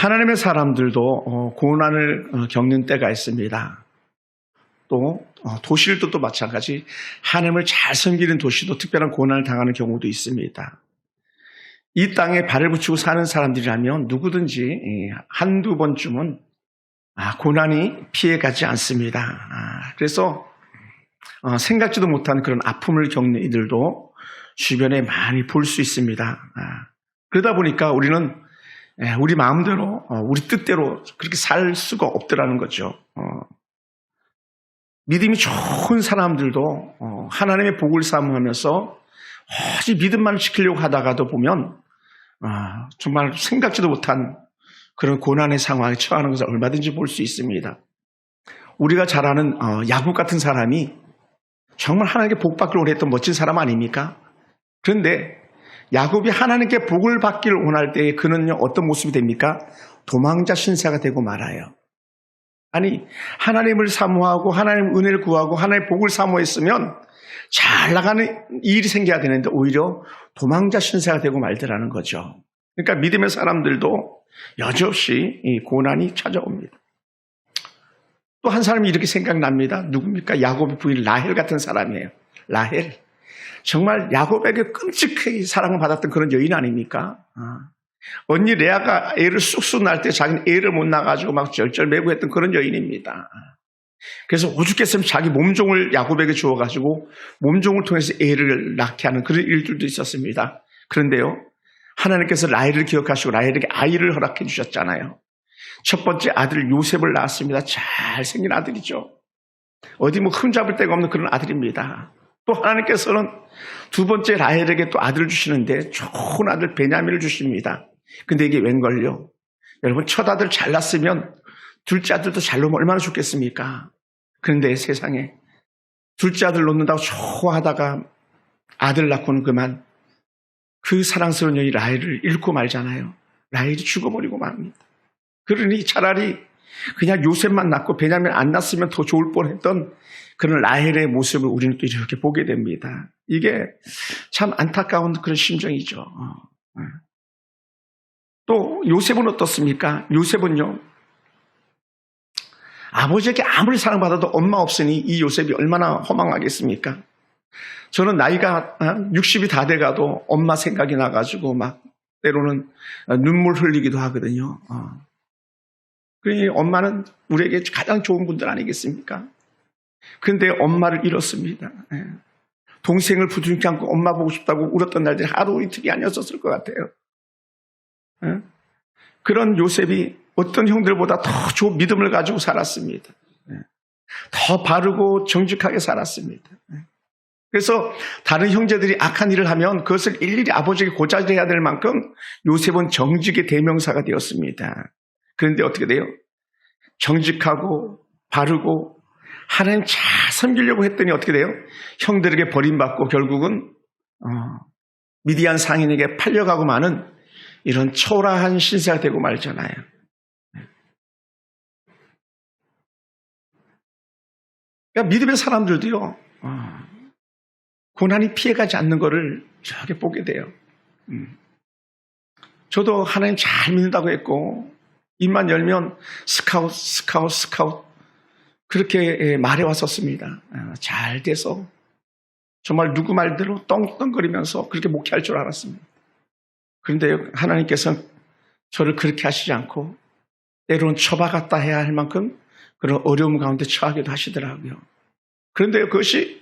하나님의 사람들도 고난을 겪는 때가 있습니다. 또 도시들도 마찬가지 하나님을 잘 섬기는 도시도 특별한 고난을 당하는 경우도 있습니다. 이 땅에 발을 붙이고 사는 사람들이라면 누구든지 한두 번쯤은 고난이 피해가지 않습니다. 그래서 생각지도 못한 그런 아픔을 겪는 이들도 주변에 많이 볼 수 있습니다. 그러다 보니까 우리는 우리 마음대로 우리 뜻대로 그렇게 살 수가 없더라는 거죠. 믿음이 좋은 사람들도 하나님의 복을 사모하면서 오직 믿음만을 지키려고 하다가도 보면 정말 생각지도 못한 그런 고난의 상황에 처하는 것을 얼마든지 볼 수 있습니다. 우리가 잘 아는 야곱 같은 사람이 정말 하나님께 복 받기를 원했던 멋진 사람 아닙니까? 그런데 야곱이 하나님께 복을 받기를 원할 때 그는요 어떤 모습이 됩니까? 도망자 신세가 되고 말아요. 아니 하나님을 사모하고 하나님 은혜를 구하고 하나님의 복을 사모했으면 잘 나가는 일이 생겨야 되는데 오히려 도망자 신세가 되고 말더라는 거죠. 그러니까 믿음의 사람들도 여지없이 이 고난이 찾아옵니다. 또 한 사람이 이렇게 생각납니다. 누굽니까? 야곱의 부인 라헬 같은 사람이에요. 라헬. 정말 야곱에게 끔찍하게 사랑을 받았던 그런 여인 아닙니까? 언니 레아가 애를 쑥쑥 낳을 때 자기는 애를 못 낳아가지고 막 절절매고 했던 그런 여인입니다. 그래서 오죽했으면 자기 몸종을 야곱에게 주어가지고 몸종을 통해서 애를 낳게 하는 그런 일들도 있었습니다. 그런데요, 하나님께서 라헬을 기억하시고 라헬에게 아이를 허락해 주셨잖아요. 첫 번째 아들 요셉을 낳았습니다. 잘생긴 아들이죠. 어디 뭐 흠잡을 데가 없는 그런 아들입니다. 또 하나님께서는 두 번째 라헬에게 또 아들을 주시는데 좋은 아들 베냐민을 주십니다. 근데 이게 웬걸요? 여러분 첫 아들 잘 낳았으면 둘째 아들도 잘 놓으면 얼마나 좋겠습니까? 그런데 세상에 둘째 아들 놓는다고 좋아하다가 아들 낳고는 그만 그 사랑스러운 여인 라헬을 잃고 말잖아요. 라헬이 죽어버리고 맙니다. 그러니 차라리 그냥 요셉만 낳고 베냐민 안 낳았으면 더 좋을 뻔했던 그런 라헬의 모습을 우리는 또 이렇게 보게 됩니다. 이게 참 안타까운 그런 심정이죠. 또 요셉은 어떻습니까? 요셉은요, 아버지에게 아무리 사랑받아도 엄마 없으니 이 요셉이 얼마나 허망하겠습니까? 저는 나이가 60이 다 돼가도 엄마 생각이 나가지고 막 때로는 눈물 흘리기도 하거든요. 그러니 엄마는 우리에게 가장 좋은 분들 아니겠습니까? 그런데 엄마를 잃었습니다. 동생을 부둥켜 안고 엄마 보고 싶다고 울었던 날들이 하루 이틀이 아니었을 것 같아요. 그런 요셉이 어떤 형들보다 더 좋은 믿음을 가지고 살았습니다. 더 바르고 정직하게 살았습니다. 그래서 다른 형제들이 악한 일을 하면 그것을 일일이 아버지에게 고자질해야 될 만큼 요셉은 정직의 대명사가 되었습니다. 그런데 어떻게 돼요? 정직하고 바르고 하나님 잘 섬기려고 했더니 어떻게 돼요? 형들에게 버림받고 결국은 미디안 상인에게 팔려가고 마는 이런 초라한 신세가 되고 말잖아요. 그러니까 믿음의 사람들도요, 고난이 피해가지 않는 것을 저렇게 보게 돼요. 저도 하나님 잘 믿는다고 했고 입만 열면 스카웃 그렇게 말해왔었습니다. 잘 돼서 정말 누구 말대로 떵떵거리면서 그렇게 목회할 줄 알았습니다. 그런데 하나님께서는 저를 그렇게 하시지 않고 때로는 처박았다 해야 할 만큼 그런 어려움 가운데 처하기도 하시더라고요. 그런데 그것이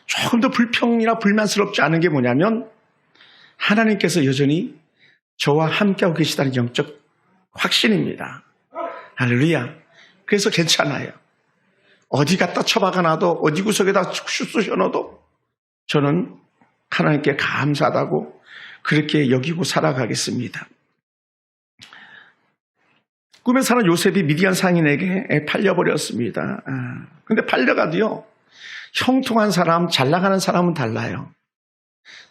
조금 더 불평이나 불만스럽지 않은 게 뭐냐면 하나님께서 여전히 저와 함께하고 계시다는 영적 확신입니다. 할렐루야. 그래서 괜찮아요. 어디 갖다 처박아놔도 어디 구석에다 쑤셔넣어도 저는 하나님께 감사하다고 그렇게 여기고 살아가겠습니다. 꿈에 사는 요셉이 미디안 상인에게 팔려버렸습니다. 그런데 팔려가도요, 형통한 사람, 잘 나가는 사람은 달라요.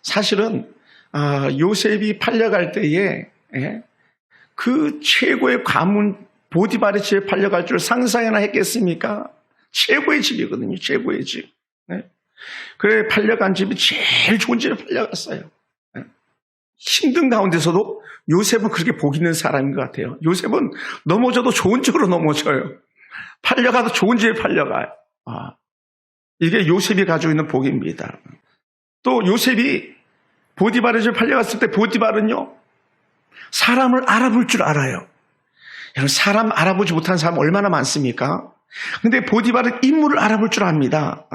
사실은 요셉이 팔려갈 때에 그 최고의 가문 보디발의 집에 팔려갈 줄 상상이나 했겠습니까? 최고의 집이거든요. 최고의 집. 그래 팔려간 집이 제일 좋은 집에 팔려갔어요. 힘든 가운데서도 요셉은 그렇게 복 있는 사람인 것 같아요. 요셉은 넘어져도 좋은 쪽으로 넘어져요. 팔려가도 좋은 집에 팔려가요. 이게 요셉이 가지고 있는 복입니다. 또 요셉이 보디발의 집에 팔려갔을 때 보디발은요, 사람을 알아볼 줄 알아요. 여러분, 사람 알아보지 못하는 사람 얼마나 많습니까? 근데 보디발은 인물을 알아볼 줄 압니다.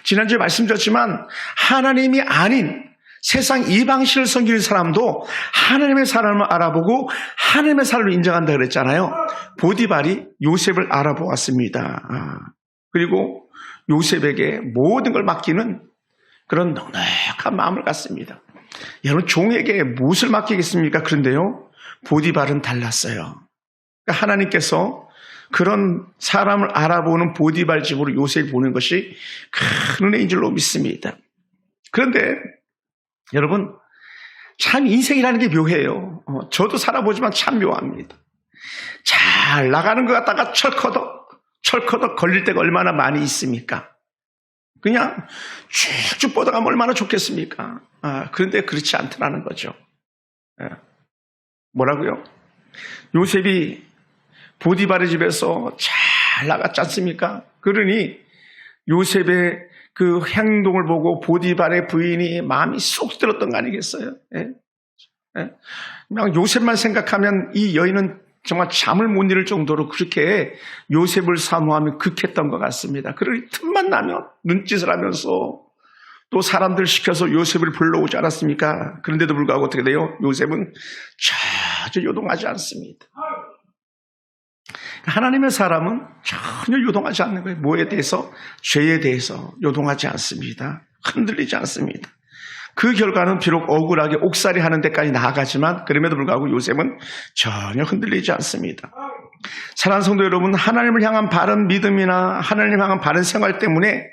지난주에 말씀드렸지만 하나님이 아닌 세상 이방신을 섬기는 사람도 하나님의 사람을 알아보고 하나님의 사람을 인정한다 그랬잖아요. 보디발이 요셉을 알아보았습니다. 그리고 요셉에게 모든 걸 맡기는 그런 넉넉한 마음을 갖습니다. 여러분, 종에게 무엇을 맡기겠습니까? 그런데요, 보디발은 달랐어요. 그러니까 하나님께서 그런 사람을 알아보는 보디발 집으로 요셉을 보는 것이 큰 은혜인 줄로 믿습니다. 그런데 여러분, 참 인생이라는 게 묘해요. 저도 살아보지만 참 묘합니다. 잘 나가는 것 같다가 철커덕 걸릴 때가 얼마나 많이 있습니까? 그냥 쭉쭉 뻗어가면 얼마나 좋겠습니까? 그런데 그렇지 않더라는 거죠. 뭐라고요? 요셉이 보디발의 집에서 잘 나갔지 않습니까? 그러니 요셉의 그 행동을 보고 보디발의 부인이 마음이 쏙 들었던 거 아니겠어요? 그냥 요셉만 생각하면 이 여인은 정말 잠을 못 이룰 정도로 그렇게 요셉을 사모하며 극했던 것 같습니다. 그러니 틈만 나면 눈짓을 하면서 또 사람들 시켜서 요셉을 불러오지 않았습니까? 그런데도 불구하고 어떻게 돼요? 요셉은 전혀 요동하지 않습니다. 하나님의 사람은 전혀 요동하지 않는 거예요. 뭐에 대해서? 죄에 대해서 요동하지 않습니다. 흔들리지 않습니다. 그 결과는 비록 억울하게 옥살이 하는 데까지 나아가지만 그럼에도 불구하고 요셉은 전혀 흔들리지 않습니다. 사랑하는 성도 여러분, 하나님을 향한 바른 믿음이나 하나님을 향한 바른 생활 때문에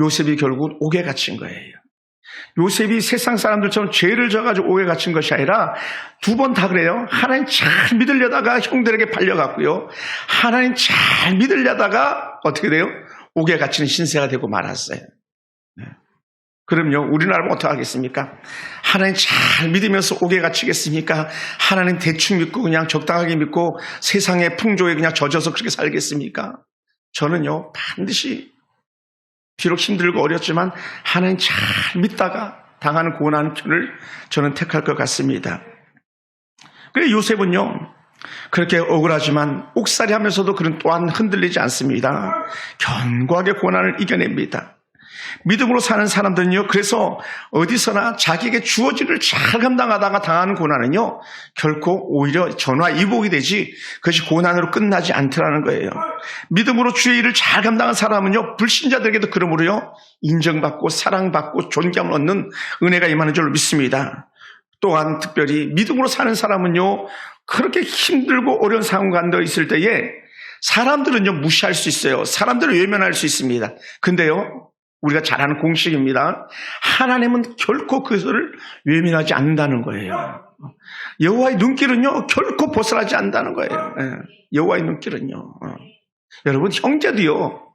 요셉이 결국 옥에 갇힌 거예요. 요셉이 세상 사람들처럼 죄를 져가지고 옥에 갇힌 것이 아니라 두 번 다 그래요. 하나님 잘 믿으려다가 형들에게 팔려갔고요. 하나님 잘 믿으려다가 어떻게 돼요? 옥에 갇히는 신세가 되고 말았어요. 그럼요, 우리나라는 어떻게 하겠습니까? 하나님 잘 믿으면서 옥에 갇히겠습니까? 하나님 대충 믿고 그냥 적당하게 믿고 세상의 풍조에 그냥 젖어서 그렇게 살겠습니까? 저는요, 반드시 비록 힘들고 어렵지만 하나님 잘 믿다가 당하는 고난의 편을 저는 택할 것 같습니다. 그래 요셉은요, 그렇게 억울하지만 옥살이 하면서도 그는 또한 흔들리지 않습니다. 견고하게 고난을 이겨냅니다. 믿음으로 사는 사람들은요, 그래서 어디서나 자기에게 주어진 일을 잘 감당하다가 당하는 고난은요, 결코 오히려 전화위복이 되지 그것이 고난으로 끝나지 않더라는 거예요. 믿음으로 주의 일을 잘 감당한 사람은요, 불신자들에게도 그러므로요, 인정받고 사랑받고 존경을 얻는 은혜가 임하는 줄로 믿습니다. 또한 특별히 믿음으로 사는 사람은요, 그렇게 힘들고 어려운 상황 가운데 있을 때에 사람들은요, 무시할 수 있어요. 사람들을 외면할 수 있습니다. 근데요, 우리가 잘 아는 공식입니다. 하나님은 결코 그것을 외면하지 않는다는 거예요. 여호와의 눈길은요, 결코 벗어나지 않는다는 거예요. 여호와의 눈길은요. 여러분, 형제도요,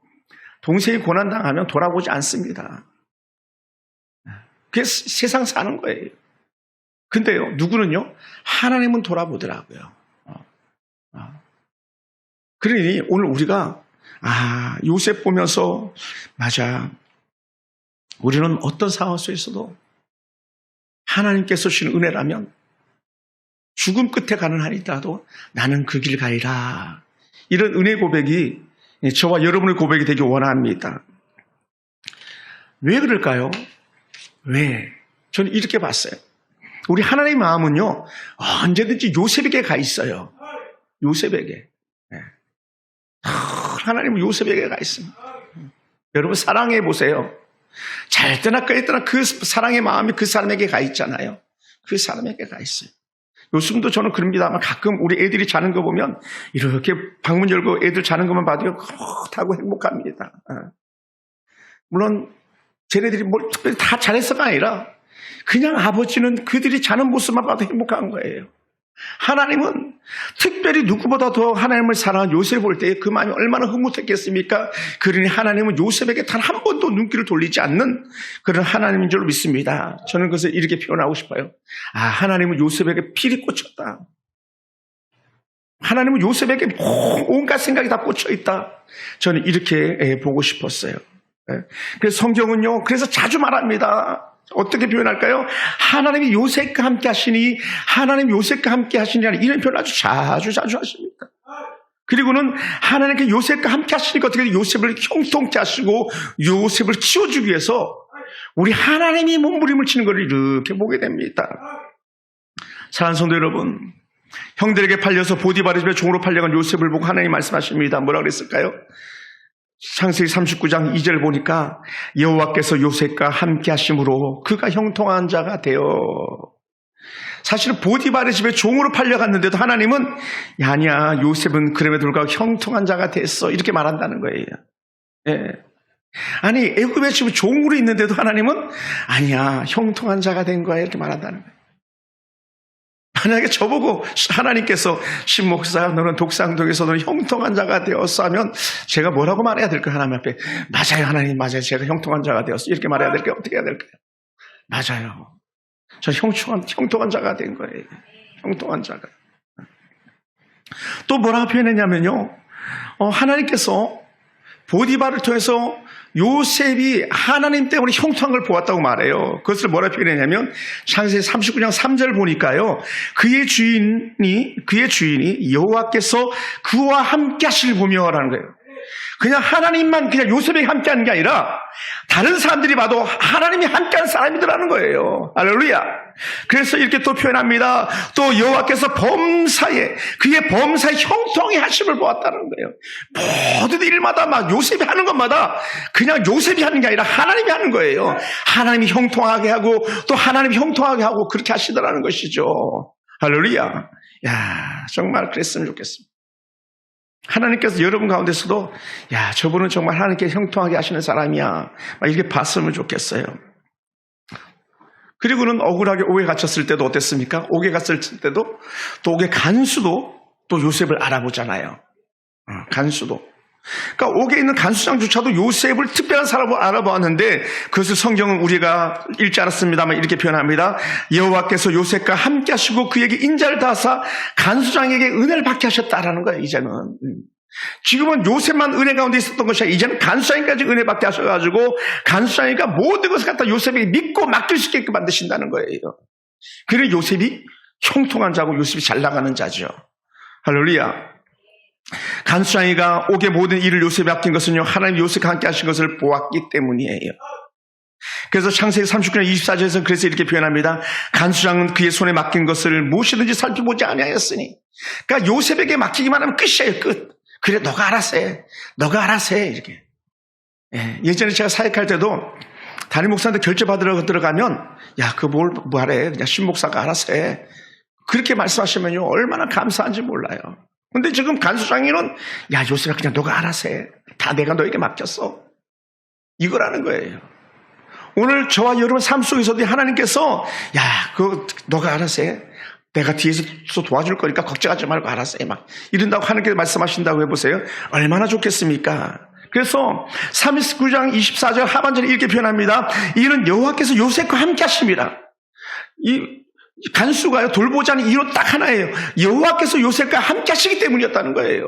동생이 고난당하면 돌아보지 않습니다. 그게 세상 사는 거예요. 근데요, 누구는요, 하나님은 돌아보더라고요. 그러니 오늘 우리가 요셉 보면서 맞아, 우리는 어떤 상황 속에서도 하나님께서 주신 은혜라면 죽음 끝에 가는 한이라도 나는 그 길 가리라. 이런 은혜 고백이 저와 여러분의 고백이 되길 원합니다. 왜 그럴까요? 왜? 저는 이렇게 봤어요. 우리 하나님의 마음은요, 언제든지 요셉에게 가 있어요. 요셉에게. 하나님은 요셉에게 가 있습니다. 여러분 사랑해 보세요. 잘 때나 끌 때나 그 사랑의 마음이 그 사람에게 가 있잖아요. 그 사람에게 가 있어요. 요즘도 저는 그럽니다만 가끔 우리 애들이 자는 거 보면 이렇게 방문 열고 애들 자는 것만 봐도 그렇다고 행복합니다. 물론 쟤네들이 뭘 특별히 다 잘해서가 아니라 그냥 아버지는 그들이 자는 모습만 봐도 행복한 거예요. 하나님은 특별히 누구보다 더 하나님을 사랑한 요셉을 볼 때 그 마음이 얼마나 흐뭇했겠습니까? 그러니 하나님은 요셉에게 단 한 번도 눈길을 돌리지 않는 그런 하나님인 줄 믿습니다. 저는 그것을 이렇게 표현하고 싶어요. 하나님은 요셉에게 필이 꽂혔다. 하나님은 요셉에게 온갖 생각이 다 꽂혀 있다. 저는 이렇게 보고 싶었어요. 그래서 성경은요, 그래서 자주 말합니다. 어떻게 표현할까요? 하나님이 요셉과 함께 하시니, 하나님 요셉과 함께 하시니라는 이런 표현을 아주 자주 하십니다. 그리고는 하나님께 요셉과 함께 하시니까 어떻게 요셉을 형통케 하시고 요셉을 키워주기 위해서 우리 하나님이 몸부림을 치는 걸 이렇게 보게 됩니다. 사랑하는 성도 여러분, 형들에게 팔려서 보디바르 집에 종으로 팔려간 요셉을 보고 하나님 말씀하십니다. 뭐라 그랬을까요? 창세기 39장 2절 보니까 여호와께서 요셉과 함께 하심으로 그가 형통한 자가 되어. 사실은 보디바르 집에 종으로 팔려갔는데도 하나님은 아니야, 요셉은 그럼에도 불구하고 형통한 자가 됐어, 이렇게 말한다는 거예요. 예. 아니, 애굽의 집에 종으로 있는데도 하나님은 아니야, 형통한 자가 된 거야, 이렇게 말한다는 거예요. 만약에 저보고 하나님께서 신목사 너는 독상동에서 너는 형통한 자가 되었어 하면 제가 뭐라고 말해야 될까요? 하나님 앞에 맞아요, 하나님 맞아요, 제가 형통한 자가 되었어, 이렇게 말해야 될까요? 어떻게 해야 될까요? 맞아요, 저 형통한 자가 된 거예요. 형통한 자가. 또 뭐라고 표현했냐면요, 하나님께서 보디바를 통해서 요셉이 하나님 때문에 형통한 걸 보았다고 말해요. 그것을 뭐라 표현했냐면 창세기 39장 3절 보니까요, 그의 주인이 여호와께서 그와 함께 하시길 보며라는 거예요. 그냥 하나님만 그냥 요셉에게 함께 하는 게 아니라 다른 사람들이 봐도 하나님이 함께하는 사람이더라는 거예요. 할렐루야. 그래서 이렇게 또 표현합니다. 또 여호와께서 그의 범사에 형통하게 하심을 보았다는 거예요. 모든 일마다 막 요셉이 하는 것마다 그냥 요셉이 하는 게 아니라 하나님이 하는 거예요. 하나님이 형통하게 하고 또 하나님이 형통하게 하고 그렇게 하시더라는 것이죠. 할렐루야. 야, 정말 그랬으면 좋겠습니다. 하나님께서 여러분 가운데서도 야, 저분은 정말 하나님께 형통하게 하시는 사람이야, 막 이렇게 봤으면 좋겠어요. 그리고는 억울하게 옥에 갇혔을 때도 어땠습니까? 옥에 갔을 때도 또 옥의 간수도 또 요셉을 알아보잖아요. 간수도. 그러니까 옥에 있는 간수장조차도 요셉을 특별한 사람으로 알아보았는데 그것을 성경은 우리가 읽지 않았습니다만 이렇게 표현합니다. 여호와께서 요셉과 함께 하시고 그에게 인자를 다하사 간수장에게 은혜를 받게 하셨다라는 거예요. 이제는 지금은 요셉만 은혜 가운데 있었던 것이 아니라 이제는 간수장까지 은혜 받게 하셔가지고 간수장이가 모든 것을 갖다 요셉에게 믿고 맡길 수 있게끔 만드신다는 거예요. 그래 요셉이 형통한 자고 요셉이 잘 나가는 자죠. 할렐루야. 간수장이가 옥의 모든 일을 요셉에 맡긴 것은요, 하나님 요셉과 함께 하신 것을 보았기 때문이에요. 그래서 창세기 39장 24절에서 그래서 이렇게 표현합니다. 간수장은 그의 손에 맡긴 것을 무엇이든지 살펴보지 아니하였으니. 그러니까 요셉에게 맡기기만 하면 끝이에요, 끝. 그래, 너가 알아서 해, 이렇게. 예전에 제가 사역할 때도 담임 목사한테 결제 받으러 들어가면 야, 그거 뭐하래, 그냥 신목사가 알아서 해, 그렇게 말씀하시면요 얼마나 감사한지 몰라요. 근데 지금 간수장인은 야, 요셉아, 그냥 너가 알아서 해, 다 내가 너에게 맡겼어, 이거라는 거예요. 오늘 저와 여러분 삶 속에서도 하나님께서 야, 그거 너가 알아서 해, 내가 뒤에서 도와줄 거니까 걱정하지 말고 알아서 해, 막 이런다고 하나님께서 말씀하신다고 해보세요. 얼마나 좋겠습니까? 그래서 39장 24절 하반절에 이렇게 표현합니다. 이는 여호와께서 요셉과 함께 하심이라. 이 간수가요, 돌보자는 이유 딱 하나예요. 여호와께서 요셉과 함께 하시기 때문이었다는 거예요.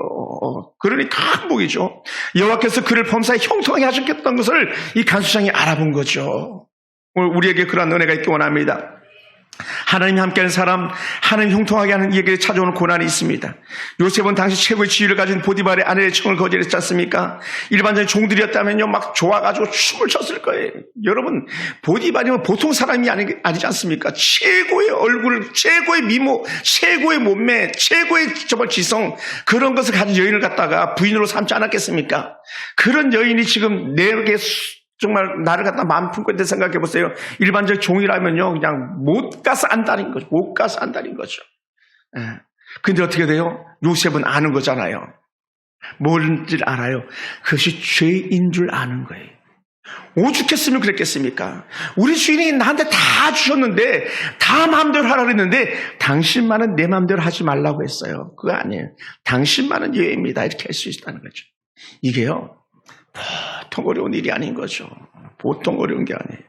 그러니 큰 복이죠. 여호와께서 그를 범사에 형통하게 하셨던 것을 이 간수장이 알아본 거죠. 오늘 우리에게 그러한 은혜가 있기 원합니다. 하나님이 함께하는 사람, 하나님 형통하게 하는 이에게 찾아오는 고난이 있습니다. 요셉은 당시 최고의 지위를 가진 보디발의 아내의 청을 거절했지 않습니까? 일반적인 종들이었다면요 막 좋아가지고 춤을 췄을 거예요. 여러분, 보디발이면 보통 사람이 아니지 않습니까? 최고의 얼굴, 최고의 미모, 최고의 몸매, 최고의 정말 지성, 그런 것을 가진 여인을 갖다가 부인으로 삼지 않았겠습니까? 그런 여인이 지금 내게 정말 나를 갖다 마음 품고 있는데 생각해 보세요. 일반적 종이라면요 그냥 못 가서 안달인 거죠. 못 가서 안달인 거죠. 근데 어떻게 돼요? 요셉은 아는 거잖아요. 뭔지 알아요. 그것이 죄인 줄 아는 거예요. 오죽했으면 그랬겠습니까? 우리 주인이 나한테 다 주셨는데 다 마음대로 하라 그랬는데 당신만은 내 마음대로 하지 말라고 했어요. 그거 아니에요. 당신만은 예외입니다. 이렇게 할 수 있다는 거죠. 이게요, 보통 어려운 일이 아닌 거죠. 보통 어려운 게 아니에요.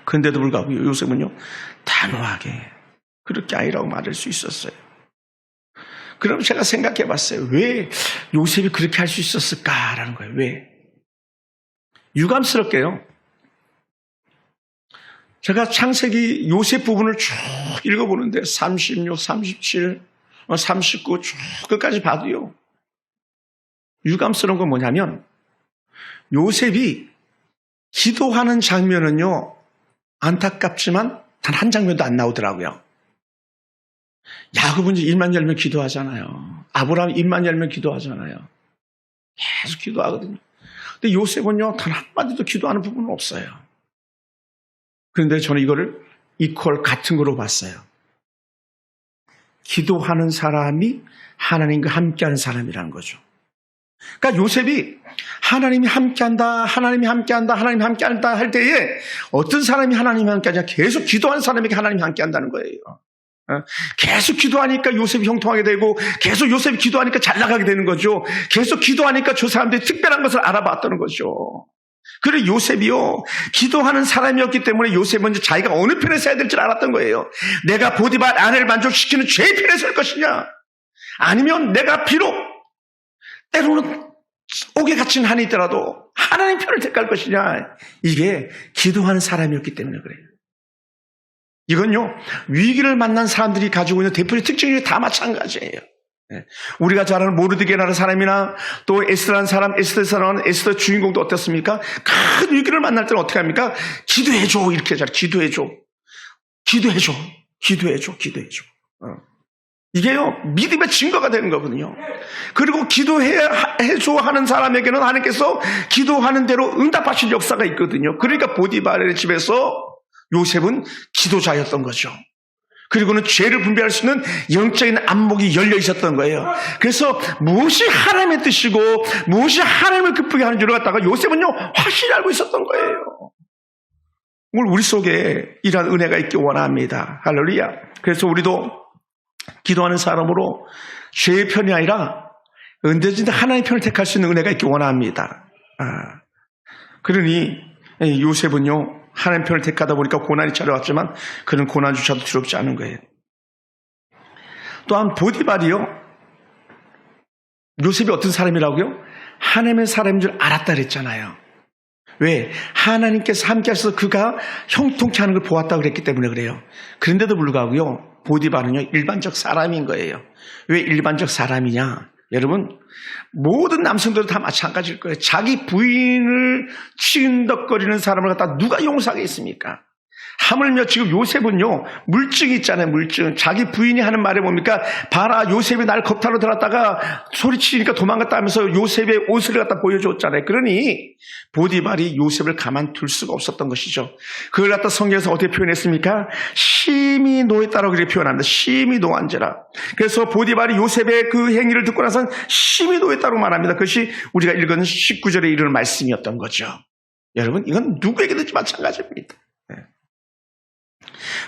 그런데도 불구하고 요셉은요, 단호하게 그렇게 아니라고 말할 수 있었어요. 그럼 제가 생각해 봤어요. 왜 요셉이 그렇게 할 수 있었을까라는 거예요. 왜? 유감스럽게요. 제가 창세기 요셉 부분을 쭉 읽어보는데 36, 37, 39 쭉 끝까지 봐도요. 유감스러운 건 뭐냐면 요셉이 기도하는 장면은요. 안타깝지만 단 한 장면도 안 나오더라고요. 야곱은 입만 열면 기도하잖아요. 아브라함 입만 열면 기도하잖아요. 계속 기도하거든요. 근데 요셉은요, 단 한마디도 기도하는 부분은 없어요. 그런데 저는 이거를 이퀄 같은 거로 봤어요. 기도하는 사람이 하나님과 함께하는 사람이라는 거죠. 그러니까 요셉이 하나님이 함께한다, 하나님이 함께한다, 하나님이 함께한다 할 때에 어떤 사람이 하나님이 함께하냐? 계속 기도하는 사람에게 하나님이 함께한다는 거예요. 계속 기도하니까 요셉이 형통하게 되고 계속 요셉이 기도하니까 잘 나가게 되는 거죠. 계속 기도하니까 저 사람들이 특별한 것을 알아봤다는 거죠. 그래 요셉이요, 기도하는 사람이었기 때문에 요셉은 자기가 어느 편에 서야 될지 알았던 거예요. 내가 보디발 아내를 만족시키는 죄의 편에 설 것이냐, 아니면 내가 비록 때로는 옥에 갇힌 한이 있더라도 하나님 편을 택할 것이냐. 이게 기도하는 사람이었기 때문에 그래요. 이건요, 위기를 만난 사람들이 가지고 있는 대표적 특징이 다 마찬가지예요. 우리가 잘 아는 모르드게라는 사람이나 또 에스더라는 사람, 에스더 주인공도 어떻습니까? 큰 위기를 만날 때는 어떻게 합니까? 기도해줘. 이렇게 하잖아요. 기도해줘. 이게요, 믿음의 증거가 되는 거거든요. 그리고 기도해줘 하는 사람에게는 하나님께서 기도하는 대로 응답하실 역사가 있거든요. 그러니까 보디발의 집에서 요셉은 기도자였던 거죠. 그리고는 죄를 분별할 수 있는 영적인 안목이 열려 있었던 거예요. 그래서 무엇이 하나님의 뜻이고 무엇이 하나님을 기쁘게 하는 줄을 갖다가 요셉은요, 확실히 알고 있었던 거예요. 오늘 우리 속에 이러한 은혜가 있기 원합니다. 할렐루야. 그래서 우리도 기도하는 사람으로 죄의 편이 아니라 언제든지 하나님의 편을 택할 수 있는 은혜가 있기 원합니다. 그러니 요셉은요, 하나님 편을 택하다 보니까 고난이 찾아왔지만 그는 고난조차도 두렵지 않은 거예요. 또한 보디발이요, 요셉이 어떤 사람이라고요? 하나님의 사람인 줄 알았다 그랬잖아요. 왜? 하나님께서 함께 하셔서 그가 형통케 하는 걸 보았다 그랬기 때문에 그래요. 그런데도 불구하고요, 보디발은요, 일반적 사람인 거예요. 왜 일반적 사람이냐? 여러분, 모든 남성들은 다 마찬가지일 거예요. 자기 부인을 치은덕거리는 사람을 갖다 누가 용서하겠습니까? 하물며 지금 요셉은요, 물증이 있잖아요. 물증. 자기 부인이 하는 말이 뭡니까? 봐라, 요셉이 날 겁탈로 들었다가 소리치니까 도망갔다 하면서 요셉의 옷을 갖다 보여줬잖아요. 그러니 보디발이 요셉을 가만둘 수가 없었던 것이죠. 그걸 갖다 성경에서 어떻게 표현했습니까? 심히 노했다라고 그렇게 표현합니다. 심히 노한지라. 그래서 보디발이 요셉의 그 행위를 듣고 나서는 심히 노했다고 말합니다. 그것이 우리가 읽은 19절에 이르는 말씀이었던 거죠. 여러분, 이건 누구에게든지 마찬가지입니다.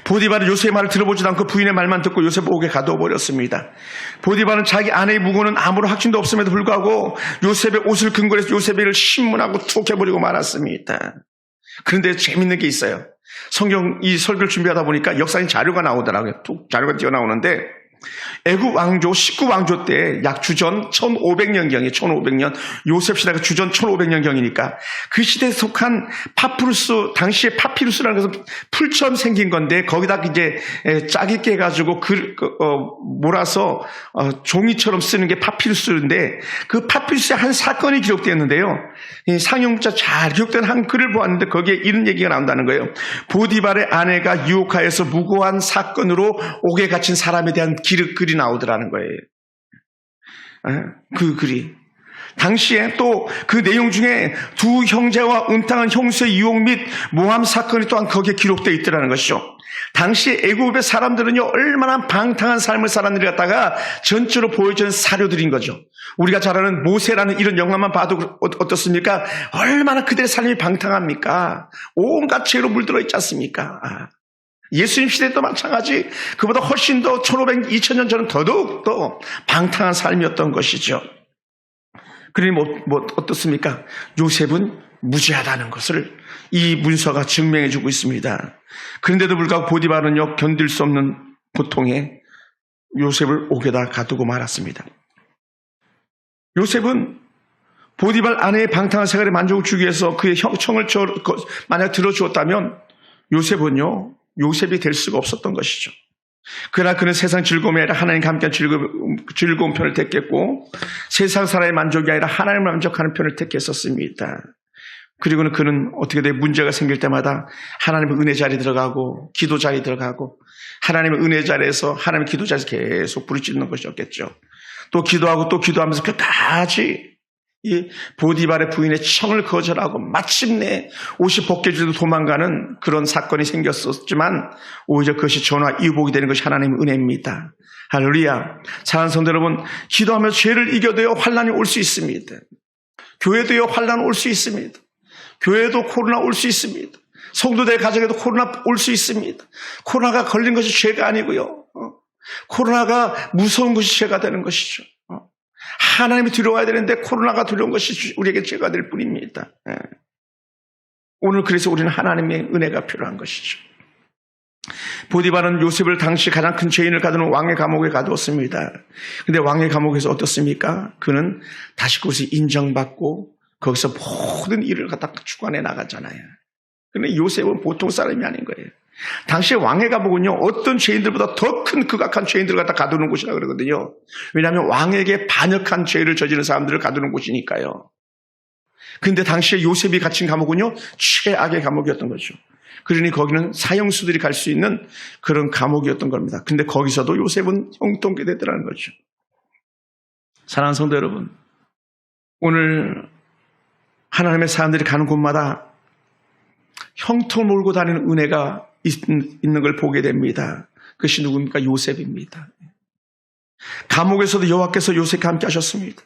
보디발은 요셉의 말을 들어보지도 않고 부인의 말만 듣고 요셉 옥에 가둬버렸습니다. 보디발은 자기 아내의 무고는 아무런 확신도 없음에도 불구하고 요셉의 옷을 근거로 해서 요셉을 신문하고 툭 해버리고 말았습니다. 그런데 재밌는 게 있어요. 성경 이 설교를 준비하다 보니까 역사인 자료가 나오더라고요. 툭 자료가 튀어나오는데 애굽 왕조 19왕조 때 약 주전 1500년경에 1500년 요셉 시대가 주전 1500년경이니까 그 시대에 속한 파푸루스, 당시에 파피루스라는 것은 풀처럼 생긴 건데 거기다 이제 짜깁게 해가지고 몰아서 종이처럼 쓰는 게 파피루스인데 그 파피루스에 한 사건이 기록되었는데요. 상용자 잘 기록된 한 글을 보았는데 거기에 이런 얘기가 나온다는 거예요. 보디발의 아내가 유혹하여서 무고한 사건으로 옥에 갇힌 사람에 대한 글이 나오더라는 거예요. 그 글이. 당시에 또 그 내용 중에 두 형제와 은탕한 형수의 유혹 및 모함 사건이 또한 거기에 기록되어 있더라는 것이죠. 당시 애굽의 사람들은요, 얼마나 방탕한 삶을 살았는지 갖다가 전체로 보여주는 사료들인 거죠. 우리가 잘 아는 모세라는 이런 영화만 봐도 어떻습니까? 얼마나 그들의 삶이 방탕합니까? 온갖 죄로 물들어 있지 않습니까? 예수님 시대도 마찬가지, 그보다 훨씬 더 1500, 2000년 전은 더더욱 더 방탕한 삶이었던 것이죠. 그러니 어떻습니까? 요셉은 무죄하다는 것을 이 문서가 증명해 주고 있습니다. 그런데도 불구하고 보디발은요, 견딜 수 없는 고통에 요셉을 옥에다 가두고 말았습니다. 요셉은 보디발 아내의 방탕한 생활에 만족을 주기 위해서 그의 청을 만약 들어주었다면 요셉은요, 요셉이 될 수가 없었던 것이죠. 그러나 그는 세상 즐거움이 아니라 하나님과 함께 즐거운 편을 택했고, 세상 사람의 만족이 아니라 하나님을 만족하는 편을 택했었습니다. 그리고는 그는 어떻게 돼? 문제가 생길 때마다 하나님의 은혜 자리에 들어가고 기도 자리에 들어가고, 하나님의 은혜 자리에서 하나님의 기도 자리에서 계속 부르짖는 것이었겠죠. 또 기도하고 또 기도하면서 끝까지 이 보디발의 부인의 청을 거절하고 마침내 옷이 벗겨지고 도망가는 그런 사건이 생겼었지만, 오히려 그것이 전화 이복이 되는 것이 하나님의 은혜입니다. 할렐루야. 사랑하는 성도 여러분, 기도하면서 죄를 이겨도요, 환난이 올 수 있습니다. 교회도요, 환난 올 수 있습니다. 교회도 코로나 올 수 있습니다. 성도들 가정에도 코로나 올 수 있습니다. 코로나가 걸린 것이 죄가 아니고요, 코로나가 무서운 것이 죄가 되는 것이죠. 하나님이 두려워야 되는데 코로나가 두려운 것이 우리에게 죄가 될 뿐입니다. 오늘 그래서 우리는 하나님의 은혜가 필요한 것이죠. 보디발은 요셉을 당시 가장 큰 죄인을 가두는 왕의 감옥에 가두었습니다. 그런데 왕의 감옥에서 어떻습니까? 그는 다시 그것을 인정받고 거기서 모든 일을 갖다 주관해 나가잖아요. 그런데 요셉은 보통 사람이 아닌 거예요. 당시 왕의 감옥은요, 어떤 죄인들보다 더 큰 극악한 죄인들을 갖다 가두는 곳이라 그러거든요. 왜냐하면 왕에게 반역한 죄를 저지른 사람들을 가두는 곳이니까요. 그런데 당시에 요셉이 갇힌 감옥은요, 최악의 감옥이었던 거죠. 그러니 거기는 사형수들이 갈 수 있는 그런 감옥이었던 겁니다. 근데 거기서도 요셉은 형통케 되더라는 거죠. 사랑하는 성도 여러분, 오늘 하나님의 사람들이 가는 곳마다 형통을 몰고 다니는 은혜가 있는 걸 보게 됩니다. 그것이 누굽니까? 요셉입니다. 감옥에서도 여호와께서 요셉과 함께 하셨습니다.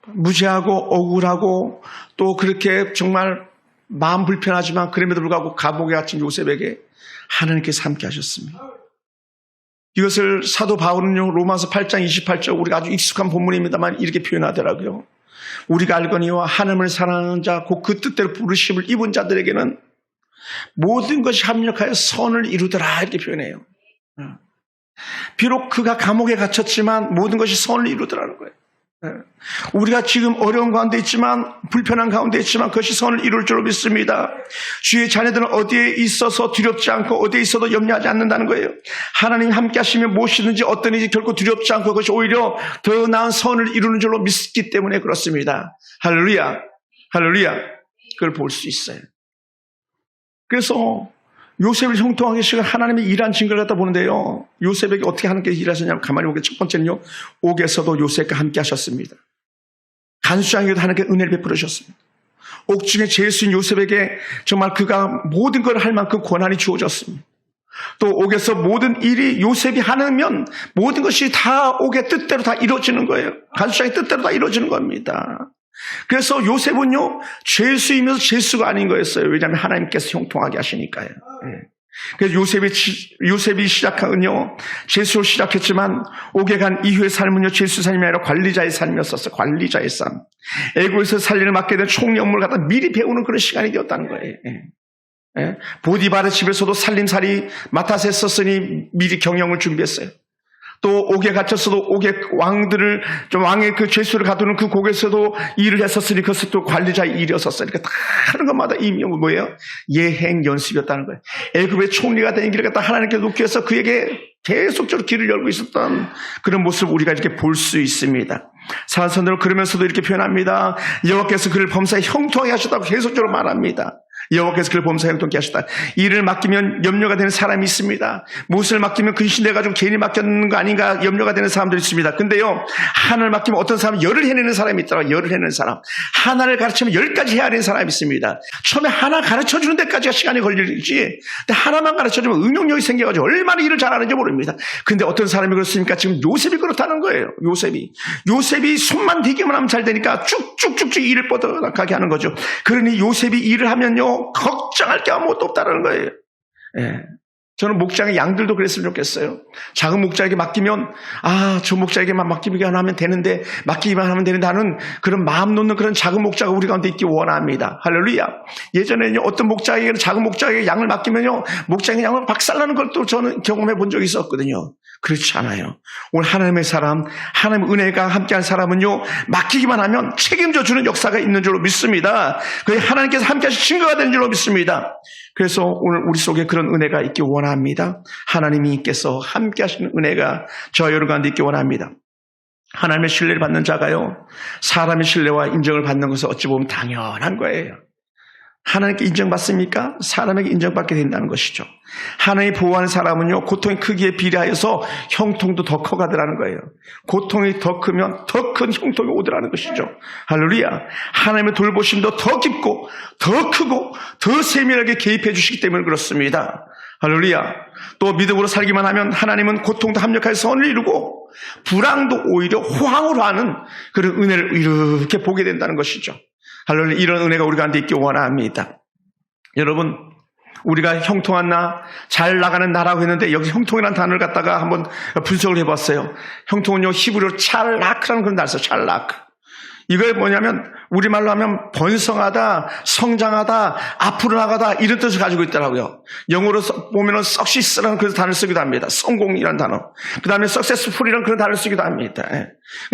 무죄하고 억울하고 또 그렇게 정말 마음 불편하지만 그럼에도 불구하고 감옥에 갇힌 요셉에게 하나님께서 함께 하셨습니다. 이것을 사도 바울은요, 로마서 8장 28절, 우리가 아주 익숙한 본문입니다만 이렇게 표현하더라고요. 우리가 알거니와 하나님을 사랑하는 자, 곧 그 뜻대로 부르심을 입은 자들에게는 모든 것이 합력하여 선을 이루더라, 이렇게 표현해요. 비록 그가 감옥에 갇혔지만 모든 것이 선을 이루더라는 거예요. 우리가 지금 어려운 가운데 있지만, 불편한 가운데 있지만 그것이 선을 이룰 줄로 믿습니다. 주의 자녀들은 어디에 있어서 두렵지 않고 어디에 있어도 염려하지 않는다는 거예요. 하나님 함께 하시면 무엇이든지 어떤 일이 결코 두렵지 않고 그것이 오히려 더 나은 선을 이루는 줄로 믿기 때문에 그렇습니다. 할렐루야, 할렐루야. 그걸 볼 수 있어요. 그래서 요셉을 형통하게 하시고 하나님의 일한 증거를 갖다 보는데요, 요셉에게 어떻게 하나님께서 일하셨냐면, 가만히 보게 첫 번째는요, 옥에서도 요셉과 함께 하셨습니다. 간수장에도 하나님께 은혜를 베풀으셨습니다. 옥중에 제수인 요셉에게 정말 그가 모든 걸 할 만큼 권한이 주어졌습니다. 또 옥에서 모든 일이 요셉이 하면 모든 것이 다 옥의 뜻대로 다 이루어지는 거예요. 간수장의 뜻대로 다 이루어지는 겁니다. 그래서 요셉은요, 죄수이면서 죄수가 아닌 거였어요. 왜냐하면 하나님께서 형통하게 하시니까요. 그래서 요셉이 시작은요, 죄수로 시작했지만 옥에 간 이후의 삶은요, 죄수 삶이 아니라 관리자의 삶이었었어요. 관리자의 삶. 애국에서 살림을 맡게 된 총리 업무를 갖다 미리 배우는 그런 시간이 되었다는 거예요. 보디발의 집에서도 살림살이 맡아서 했었으니 미리 경영을 준비했어요. 또 옥에 갇혔어도 옥의 왕의 그 죄수를 가두는 그 곡에서도 일을 했었으니 그것도 또 관리자의 일이었었어요. 그러니까 다 하는 것마다 이미 뭐예요? 예행 연습이었다는 거예요. 애굽의 총리가 된 길을 갖다 하나님께 놓기 위해서 그에게 계속적으로 길을 열고 있었던 그런 모습을 우리가 이렇게 볼 수 있습니다. 사랑하는 성도들, 그러면서도 이렇게 표현합니다. 여호와께서 그를 범사에 형통하게 하셨다고 계속적으로 말합니다. 여호와께서 그를 보면서 형통케 하셨다. 일을 맡기면 염려가 되는 사람이 있습니다. 무엇을 맡기면 근신돼가지고 괜히 맡겼는 거 아닌가 염려가 되는 사람들이 있습니다. 근데요, 하나를 맡기면 어떤 사람은 열을 해내는 사람이 있더라고요. 열을 해내는 사람. 하나를 가르치면 10가지 해야 되는 사람이 있습니다. 처음에 하나 가르쳐주는 데까지가 시간이 걸리지, 근데 하나만 가르쳐주면 응용력이 생겨가지고 얼마나 일을 잘하는지 모릅니다. 근데 어떤 사람이 그렇습니까? 지금 요셉이 그렇다는 거예요. 요셉이 손만 대기만 하면 잘 되니까 쭉쭉쭉쭉 일을 뻗어가게 하는 거죠. 그러니 요셉이 일을 하면요, 걱정할 게 아무것도 없다는 거예요. 예. 저는 목장의 양들도 그랬으면 좋겠어요. 작은 목자에게 맡기면, 저 목자에게만 맡기기만 하면 되는데, 맡기기만 하면 되는데 하는 그런 마음 놓는 그런 작은 목자가 우리 가운데 있기 원합니다. 할렐루야. 예전에는 어떤 목자에게, 작은 목자에게 양을 맡기면요, 목자에게 양을 박살나는 걸 또 저는 경험해 본 적이 있었거든요. 그렇지 않아요. 오늘 하나님의 사람, 하나님의 은혜가 함께한 사람은요, 맡기기만 하면 책임져 주는 역사가 있는 줄로 믿습니다. 그게 하나님께서 함께하신 증거가 되는 줄로 믿습니다. 그래서 오늘 우리 속에 그런 은혜가 있기 원합니다. 하나님께서 함께하시는 은혜가 저와 여러분 가운데 있기 원합니다. 하나님의 신뢰를 받는 자가요, 사람의 신뢰와 인정을 받는 것은 어찌 보면 당연한 거예요. 하나님께 인정받습니까? 사람에게 인정받게 된다는 것이죠. 하나님이 보호하는 사람은요, 고통의 크기에 비례하여서 형통도 더 커가더라는 거예요. 고통이 더 크면 더 큰 형통이 오더라는 것이죠. 할렐루야. 하나님의 돌보심도 더 깊고 더 크고 더 세밀하게 개입해 주시기 때문에 그렇습니다. 할렐루야. 또 믿음으로 살기만 하면 하나님은 고통도 합력하여 선을 이루고 불황도 오히려 호황으로 하는 그런 은혜를 이렇게 보게 된다는 것이죠. 할렐루야. 이런 은혜가 우리 가운데 있기 원합니다. 여러분, 우리가 형통한 나, 잘 나가는 나라고 했는데 여기 형통이라는 단어를 갖다가 한번 분석을 해봤어요. 형통은요, 히브리어로 찰라크라는 그런 단어였어요. 찰라크. 이게 뭐냐면 우리말로 하면 번성하다, 성장하다, 앞으로 나가다 이런 뜻을 가지고 있더라고요. 영어로 보면은 success라는 그런 단어를 쓰기도 합니다. 성공이라는 단어. 그 다음에 successful이라는 그런 단어를 쓰기도 합니다.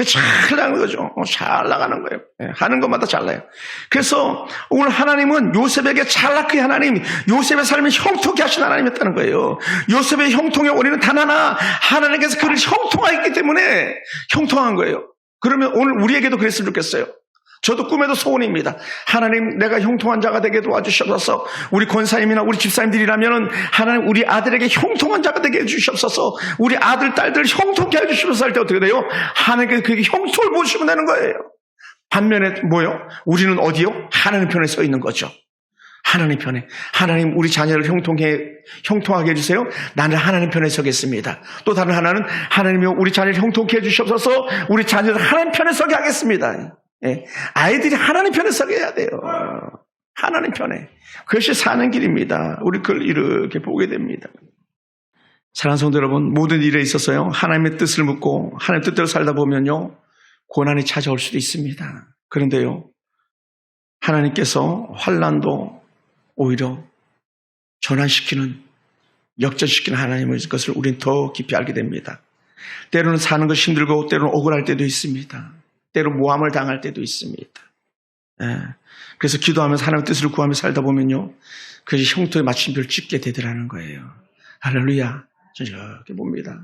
잘 나가는 거죠. 잘 나가는 거예요. 하는 것마다 잘 나요. 그래서 오늘 하나님은 요셉에게 찰나크의 하나님, 요셉의 삶을 형통케 하신 하나님이었다는 거예요. 요셉의 형통의 원인은 단 하나, 하나님께서 그를 형통하였기 때문에 형통한 거예요. 그러면 오늘 우리에게도 그랬으면 좋겠어요. 저도 꿈에도 소원입니다. 하나님, 내가 형통한 자가 되게 도와주시옵소서. 우리 권사님이나 우리 집사님들이라면 하나님, 우리 아들에게 형통한 자가 되게 해주시옵소서. 우리 아들, 딸들 형통케 해주시옵소서 할 때 어떻게 돼요? 하나님께서 그에게 형통을 보시면 되는 거예요. 반면에 뭐요? 우리는 어디요? 하나님 편에 서 있는 거죠. 하나님 편에. 하나님, 우리 자녀를 형통하게 해주세요. 나는 하나님 편에 서겠습니다. 또 다른 하나는 하나님이 우리 자녀를 형통케 해주시옵소서. 우리 자녀를 하나님 편에 서게 하겠습니다. 아이들이 하나님 편에 서게 해야 돼요. 하나님 편에. 그것이 사는 길입니다. 우리 그걸 이렇게 보게 됩니다. 사랑하는 성도 여러분, 모든 일에 있어서요, 하나님의 뜻을 묻고 하나님의 뜻대로 살다 보면요, 고난이 찾아올 수도 있습니다. 그런데요, 하나님께서 환난도 오히려 전환시키는, 역전시키는 하나님의 것을 우리는 더 깊이 알게 됩니다. 때로는 사는 것이 힘들고 때로는 억울할 때도 있습니다. 때로 모함을 당할 때도 있습니다. 그래서 기도하면서 하나님의 뜻을 구하며 살다 보면요, 그것이 형통의 마침표를 찍게 되더라는 거예요. 할렐루야. 저는 이렇게 봅니다.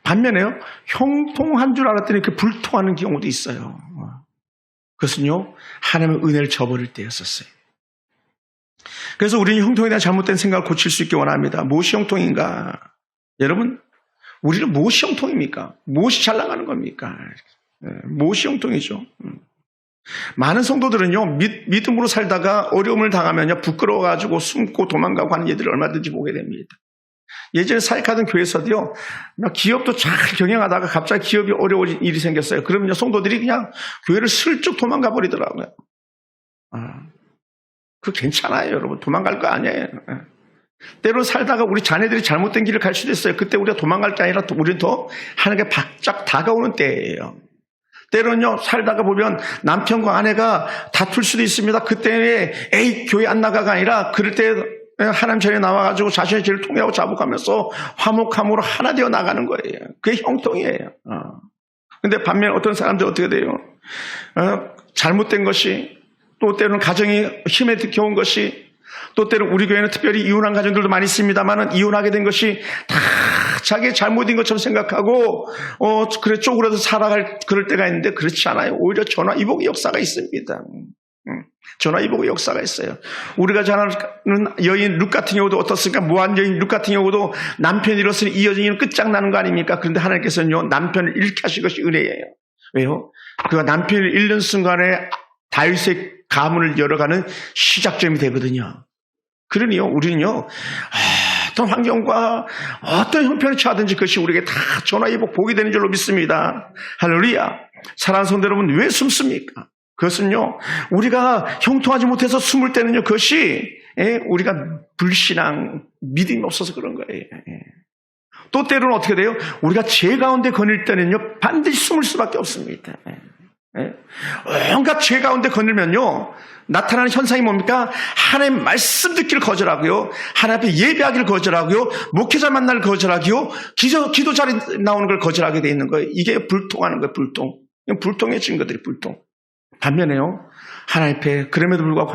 반면에요, 형통한 줄 알았더니 그 불통하는 경우도 있어요. 그것은요, 하나님의 은혜를 저버릴 때였었어요. 그래서 우리는 형통에 대한 잘못된 생각을 고칠 수 있기 원합니다. 무엇이 형통인가? 여러분, 우리는 무엇이 형통입니까? 무엇이 잘 나가는 겁니까? 무엇이 형통이죠? 많은 성도들은요, 믿음으로 살다가 어려움을 당하면요, 부끄러워가지고 숨고 도망가고 하는 예들을 얼마든지 보게 됩니다. 예전에 사역하던 교회에서도요, 기업도 잘 경영하다가 갑자기 기업이 어려워진 일이 생겼어요. 그러면 성도들이 그냥 교회를 슬쩍 도망가 버리더라고요. 그거 괜찮아요, 여러분. 도망갈 거 아니에요. 때로 살다가 우리 자녀들이 잘못된 길을 갈 수도 있어요. 그때 우리가 도망갈 게 아니라 우리는 더 하나님께 바짝 다가오는 때예요. 때로는요, 살다가 보면 남편과 아내가 다툴 수도 있습니다. 그때 에이, 교회 안 나가가 아니라 그럴 때 하나님 전에 나와가지고 자신의 죄를 통회하고 자복하면서 화목함으로 하나 되어 나가는 거예요. 그게 형통이에요. 근데 반면 어떤 사람들 어떻게 돼요? 잘못된 것이, 또 때로는 가정이 힘에 겨운 것이, 또 때로는 우리 교회는 특별히 이혼한 가정들도 많이 있습니다만은 이혼하게 된 것이 다 자기의 잘못인 것처럼 생각하고 그래 쪼그려서 살아갈 그럴 때가 있는데 그렇지 않아요. 오히려 전화위복의 역사가 있습니다. 전화위복의 역사가 있어요. 우리가 잘 아는 여인 룻 같은 경우도 어떻습니까? 무한 여인 룻 같은 경우도 남편이 잃었으니 이 여인은 끝장나는 거 아닙니까? 그런데 하나님께서는요, 남편을 잃게 하신 것이 은혜예요. 왜요? 그가 남편을 잃는 순간에 다윗의 가문을 열어가는 시작점이 되거든요. 그러니요, 우리는요, 어떤 환경과 어떤 형편에 처하든지 그것이 우리에게 다 전화위복 복이 되는 줄로 믿습니다. 할렐루야. 사랑하는 성도 여러분, 왜 숨습니까? 그것은요, 우리가 형통하지 못해서 숨을 때는요, 그것이 우리가 불신앙, 믿음이 없어서 그런 거예요. 또 때로는 어떻게 돼요? 우리가 죄 가운데 거닐 때는요, 반드시 숨을 수밖에 없습니다. 온갖 죄 가운데 거닐면요, 나타나는 현상이 뭡니까? 하나님 말씀 듣기를 거절하고요, 하나님 앞에 예배하기를 거절하고요, 목회자 만날 거절하고요, 기도 자리에 나오는 걸 거절하게 돼 있는 거예요. 이게 불통하는 거예요, 불통. 불통의 증거들이 불통. 반면에요, 하나님 앞에 그럼에도 불구하고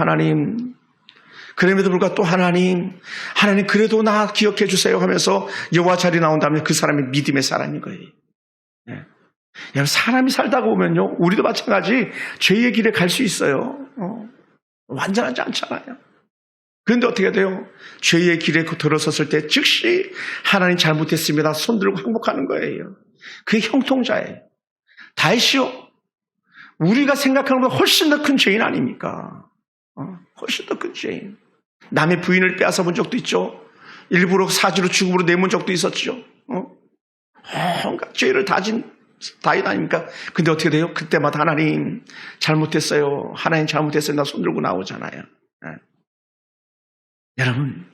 그럼에도 불구하고 또 하나님 그래도 나 기억해 주세요 하면서 여호와 자리에 나온다면 그 사람이 믿음의 사람인 거예요. 여러분, 사람이 살다 보면요, 우리도 마찬가지 죄의 길에 갈 수 있어요. 완전하지 않잖아요. 그런데 어떻게 돼요? 죄의 길에 들어섰을 때 즉시 하나님 잘못했습니다 손들고 항복하는 거예요. 그게 형통자예요. 다윗이요, 우리가 생각하는 것보다 훨씬 더 큰 죄인 아닙니까? 훨씬 더 큰 죄인. 남의 부인을 빼앗아 본 적도 있죠. 일부러 사지로 죽음으로 내몬 적도 있었죠. 온갖 죄를 다진 다윗 아닙니까? 근데 어떻게 돼요? 그때마다 하나님 잘못했어요. 하나님 잘못했어요. 나 손들고 나오잖아요. 여러분,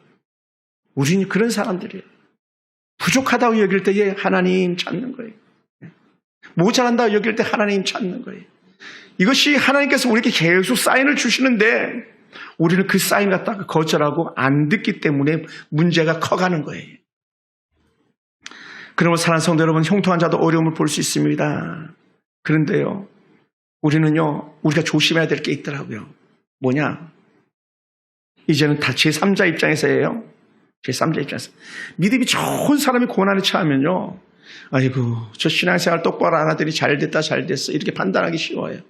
우리는 그런 사람들이에요. 부족하다고 여길 때에 하나님 찾는 거예요. 모자란다고 여길 때 하나님 찾는 거예요. 이것이 하나님께서 우리에게 계속 사인을 주시는데 우리는 그 사인 갖다가 거절하고 안 듣기 때문에 문제가 커가는 거예요. 그러면 사랑하는 성도 여러분, 형통한 자도 어려움을 볼 수 있습니다. 그런데요, 우리가 조심해야 될 게 있더라고요. 뭐냐? 이제는 다 제3자 입장에서예요. 제3자 입장에서. 믿음이 좋은 사람이 고난에 처하면요, 아이고, 저 신앙생활 똑바로 안 하더니 잘 됐다, 잘 됐어, 이렇게 판단하기 쉬워요.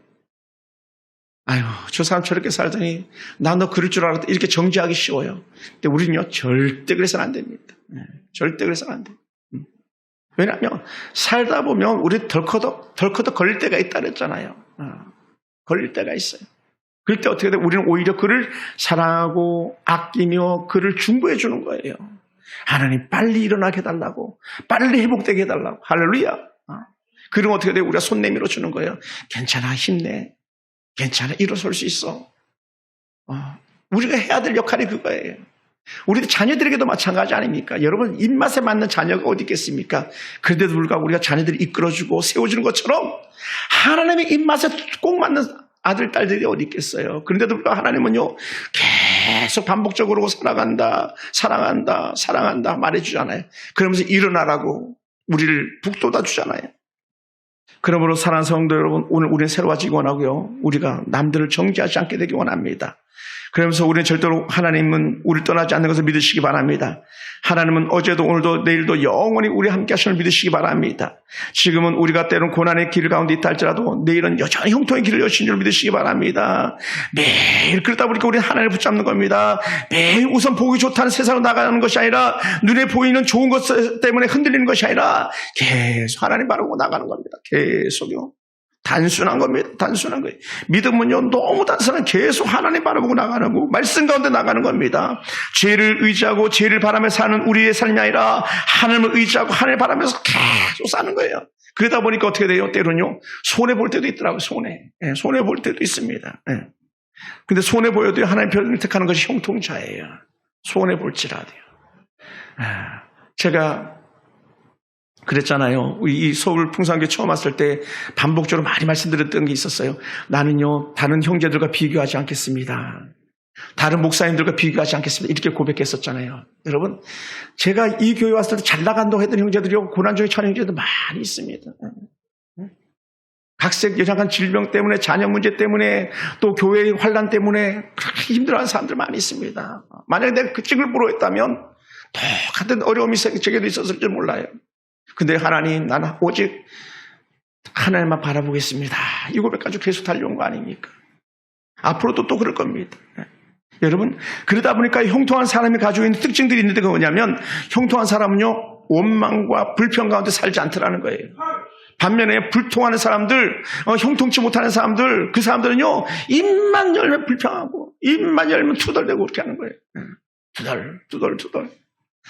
아이고, 저 사람 저렇게 살더니 나 너 그럴 줄 알았다, 이렇게 정지하기 쉬워요. 근데 우리는요, 절대 그래서는 안 됩니다. 절대 그래서는 안 돼요. 왜냐하면 살다 보면 우리 덜커덕 걸릴 때가 있다 그랬잖아요. 걸릴 때가 있어요. 그럴 때 어떻게 돼? 우리는 오히려 그를 사랑하고 아끼며 그를 중보해 주는 거예요. 하나님 빨리 일어나게 해달라고, 빨리 회복되게 해달라고. 할렐루야. 그러면 어떻게 돼? 우리가 손 내밀어 주는 거예요. 괜찮아, 힘내. 괜찮아, 일어설 수 있어. 우리가 해야 될 역할이 그거예요. 우리 자녀들에게도 마찬가지 아닙니까? 여러분, 입맛에 맞는 자녀가 어디 있겠습니까? 그런데도 불구하고 우리가 자녀들을 이끌어주고 세워주는 것처럼 하나님의 입맛에 꼭 맞는 아들, 딸들이 어디 있겠어요? 그런데도 불구하고 하나님은요, 계속 반복적으로 사랑한다 말해주잖아요. 그러면서 일어나라고 우리를 북돋아 주잖아요. 그러므로 사랑하는 성도 여러분, 오늘 우리는 새로워지기 원하고요, 우리가 남들을 정죄하지 않게 되기 원합니다. 그러면서 우리는 절대로 하나님은 우리를 떠나지 않는 것을 믿으시기 바랍니다. 하나님은 어제도 오늘도 내일도 영원히 우리 함께 하시는 믿으시기 바랍니다. 지금은 우리가 때론 고난의 길 가운데 있다 할지라도 내일은 여전히 형통의 길을 여신 줄 믿으시기 바랍니다. 매일 그러다 보니까 우리는 하나님을 붙잡는 겁니다. 매일 우선 보기 좋다는 세상으로 나가는 것이 아니라 눈에 보이는 좋은 것 때문에 흔들리는 것이 아니라 계속 하나님 바라보고 나가는 겁니다. 계속요. 단순한 겁니다. 단순한 거예요. 믿음은요, 너무 단순한, 계속 하나님 바라보고 나가는 거, 말씀 가운데 나가는 겁니다. 죄를 의지하고 죄를 바라며 사는 우리의 삶이 아니라 하나님을 의지하고 하나님을 바라면서 계속 사는 거예요. 그러다 보니까 어떻게 돼요? 때로는요, 손해볼 때도 있더라고요. 손해볼 때도 있습니다. 근데 손해보여도 하나님 편을 택하는 것이 형통자예요. 손해볼지라도요. 제가 그랬잖아요. 이 서울 풍산교회 처음 왔을 때 반복적으로 많이 말씀드렸던 게 있었어요. 나는요, 다른 형제들과 비교하지 않겠습니다. 다른 목사님들과 비교하지 않겠습니다. 이렇게 고백했었잖아요. 여러분, 제가 이 교회 왔을 때 잘 나간다고 했던 형제들이요, 고난 중에 처한 형제들 많이 있습니다. 각색 여장한 질병 때문에, 자녀 문제 때문에, 또 교회의 환난 때문에 그렇게 힘들어하는 사람들 많이 있습니다. 만약에 내가 그 찍을 보러 했다면 똑같은 어려움이 제게도 있었을지 몰라요. 근데 하나님, 나는 오직 하나님만 바라보겠습니다. 이 고백 가지고 계속 달려온 거 아닙니까? 앞으로도 또 그럴 겁니다. 여러분, 그러다 보니까 형통한 사람이 가지고 있는 특징들이 있는데 그게 뭐냐면, 형통한 사람은요, 원망과 불평 가운데 살지 않더라는 거예요. 반면에 불통하는 사람들, 형통치 못하는 사람들, 그 사람들은요, 입만 열면 불평하고, 입만 열면 투덜대고 그렇게 하는 거예요. 투덜.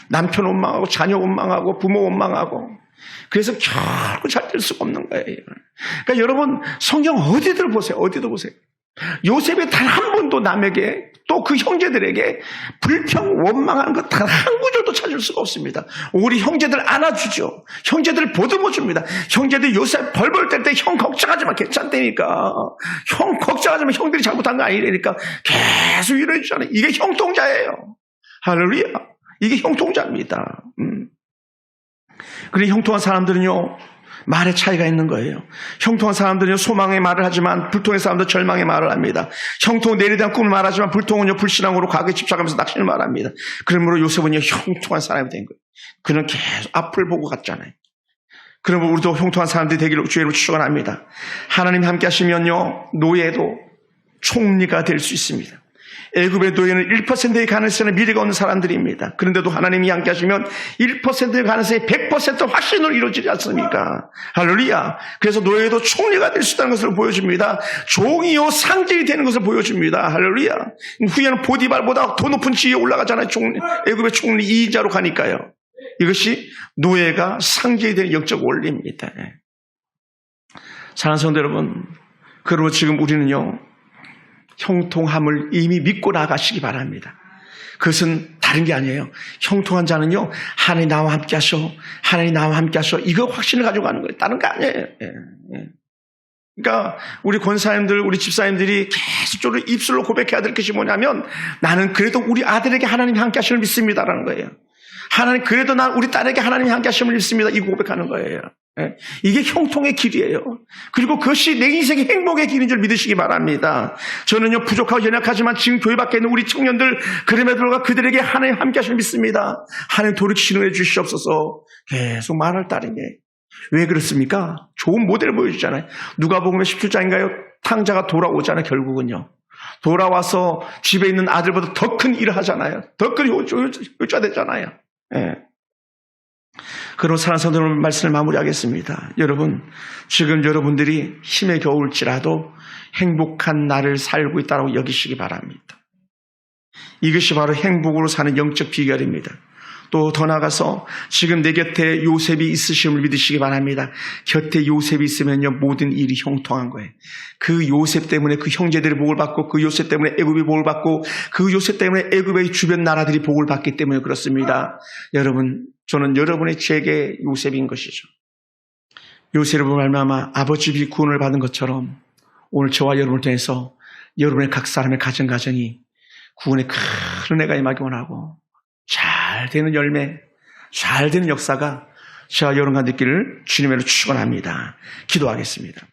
남편 원망하고, 자녀 원망하고, 부모 원망하고. 그래서 결코 잘 될 수가 없는 거예요. 그러니까 여러분, 성경 어디들 보세요. 어디도 보세요. 요셉이 단 한 번도 남에게 또 그 형제들에게 불평, 원망하는 것 단 한 구절도 찾을 수가 없습니다. 우리 형제들 안아주죠. 형제들 보듬어줍니다. 형제들 요셉 벌벌 뗄 때 형 걱정하지 마, 괜찮다니까. 형 걱정하지 마, 형들이 잘못한 거 아니라니까. 계속 이러해 주잖아요. 이게 형통자예요. 할렐루야. 이게 형통자입니다. 그래, 형통한 사람들은요, 말의 차이가 있는 거예요. 형통한 사람들은요, 소망의 말을 하지만 불통의 사람들은 절망의 말을 합니다. 형통은 내일에 대한 꿈을 말하지만 불통은요, 불신앙으로 과거에 집착하면서 낙심을 말합니다. 그러므로 요셉은요, 형통한 사람이 된 거예요. 그는 계속 앞을 보고 갔잖아요. 그러면 우리도 형통한 사람들이 되기를 주의 이름으로 축원합니다. 하나님 함께 하시면요, 노예도 총리가 될 수 있습니다. 애굽의 노예는 1%의 가능성에 미래가 없는 사람들입니다. 그런데도 하나님이 함께 하시면 1%의 가능성이 100% 확신으로 이루어지지 않습니까? 할렐루야. 그래서 노예도 총리가 될 수 있다는 것을 보여줍니다. 종이요 상징이 되는 것을 보여줍니다. 할렐루야. 후에는 보디발보다 더 높은 지위에 올라가잖아요. 애굽의 총리 2인자로 가니까요. 이것이 노예가 상징이 되는 영적 원리입니다. 사랑하는 성도 여러분, 그러므로 지금 우리는요, 형통함을 이미 믿고 나가시기 바랍니다. 그것은 다른 게 아니에요. 형통한 자는요, 하나님 나와 함께 하셔, 하나님 나와 함께 하셔, 이거 확신을 가지고 가는 거예요. 다른 거 아니에요. 그러니까 우리 권사님들, 우리 집사님들이 계속적으로 입술로 고백해야 될 것이 뭐냐면, 나는 그래도 우리 아들에게 하나님이 함께 하심을 믿습니다라는 거예요. 하나님, 그래도 난 우리 딸에게 하나님이 함께 하심을 믿습니다. 이거 고백하는 거예요. 이게 형통의 길이에요. 그리고 그것이 내 인생의 행복의 길인 줄 믿으시기 바랍니다. 저는요, 부족하고 연약하지만 지금 교회 밖에 있는 우리 청년들, 그럼에도 불구하고 그들에게 하나님 함께 하심을 믿습니다. 하나님 돌이키시는 해 주시옵소서. 계속 말할 따르게. 왜 그렇습니까? 좋은 모델을 보여주잖아요. 누가복음 17장인가요? 탕자가 돌아오잖아요, 결국은요. 돌아와서 집에 있는 아들보다 더 큰 일을 하잖아요. 더 큰 효자되잖아요. 그럼 사랑하는 성도들 말씀을 마무리하겠습니다. 여러분, 지금 여러분들이 힘에 겨울지라도 행복한 날을 살고 있다고 여기시기 바랍니다. 이것이 바로 행복으로 사는 영적 비결입니다. 또 더 나아가서 지금 내 곁에 요셉이 있으심을 믿으시기 바랍니다. 곁에 요셉이 있으면요, 모든 일이 형통한 거예요. 그 요셉 때문에 그 형제들이 복을 받고, 그 요셉 때문에 애굽이 복을 받고, 그 요셉 때문에 애굽의 주변 나라들이 복을 받기 때문에 그렇습니다. 여러분, 저는 여러분의 제게 요셉인 것이죠. 요셉으로 말미암아 아버지 구원을 받은 것처럼 오늘 저와 여러분을 통해서 여러분의 각 사람의 가정이 구원의 큰 은혜가 임하기 원하고, 잘 되는 열매, 잘 되는 역사가 저와 여러분과 있기를 주님으로 축원합니다. 기도하겠습니다.